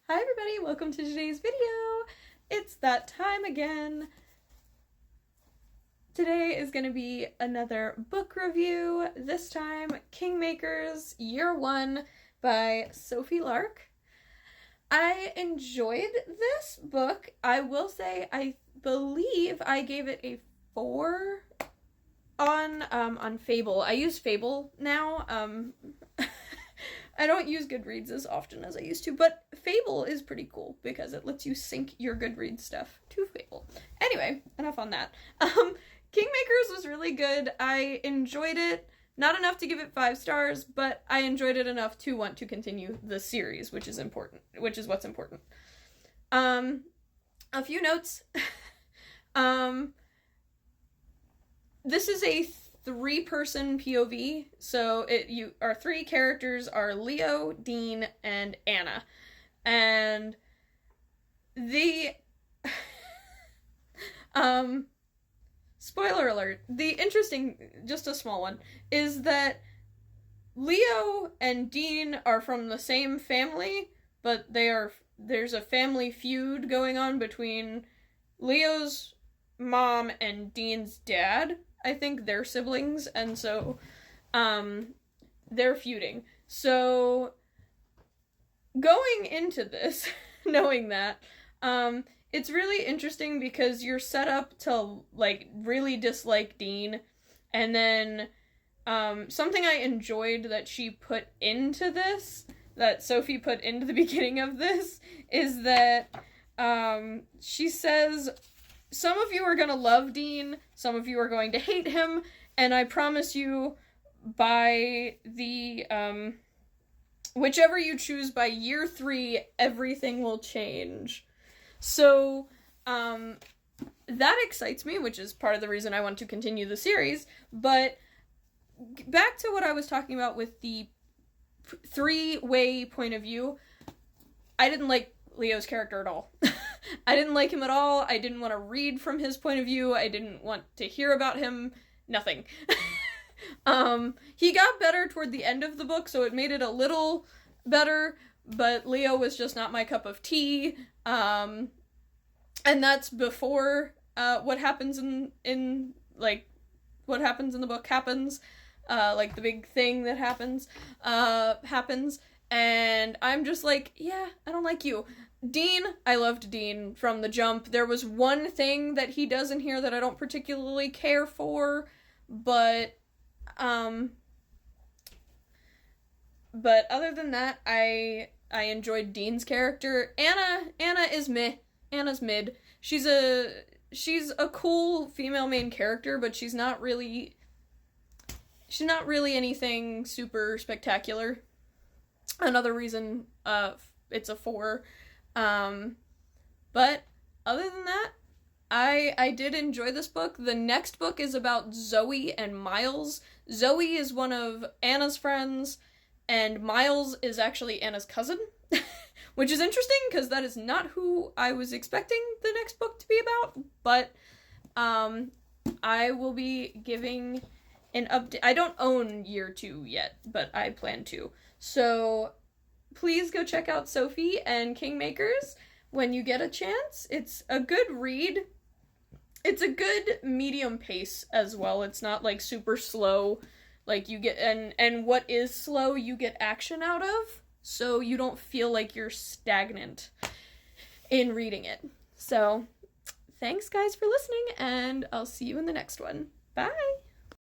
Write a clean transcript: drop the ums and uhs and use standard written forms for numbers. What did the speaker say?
Hi everybody, welcome to today's video. It's that time again. Today is going to be another book review, this time Kingmakers Year 1 by Sophie Lark. I enjoyed this book. I will say I believe I gave it a 4 on Fable. I use Fable now. I don't use Goodreads as often as I used to, but Fable is pretty cool because it lets you sync your Goodreads stuff to Fable. Anyway, enough on that. Kingmakers was really good. I enjoyed it. Not enough to give it 5 stars, but I enjoyed it enough to want to continue the series, which is what's important. A few notes. This is a 3-person POV, so our 3 characters are Leo, Dean, and Anna. And the spoiler alert, just a small one, is that Leo and Dean are from the same family, but there's a family feud going on between Leo's mom and Dean's dad. I think they're siblings, and so they're feuding. So going into this, knowing that, it's really interesting because you're set up to really dislike Dean, and then something I enjoyed that she put into this, that Sophie put into the beginning of this, is that she says, some of you are going to love Dean, some of you are going to hate him, and I promise you by the, whichever you choose by year 3, everything will change. So, that excites me, which is part of the reason I want to continue the series, but back to what I was talking about with the 3-way point of view, I didn't like Leo's character at all. I didn't like him at all. I didn't want to read from his point of view. I didn't want to hear about him. Nothing. He got better toward the end of the book, so it made it a little better, but Leo was just not my cup of tea. And that's before what happens in what happens in the book happens. The big thing that happens, and I'm just like, yeah, I don't like you. Dean, I loved Dean from the jump. There was one thing that he does in here that I don't particularly care for, but other than that, I enjoyed Dean's character. Anna is meh. Anna's mid. She's a cool female main character, but she's not really anything super spectacular. Another reason it's a 4. But other than that, I did enjoy this book. The next book is about Zoe and Miles. Zoe is one of Anna's friends, and Miles is actually Anna's cousin, which is interesting because that is not who I was expecting the next book to be about, but I will be giving an update. I don't own year 2 yet, but I plan to. So please go check out Sophie and Kingmakers when you get a chance. It's a good read. It's a good medium pace as well. It's not super slow. You get and what is slow you get action out of, so you don't feel like you're stagnant in reading it. So thanks guys for listening, and I'll see you in the next one. Bye!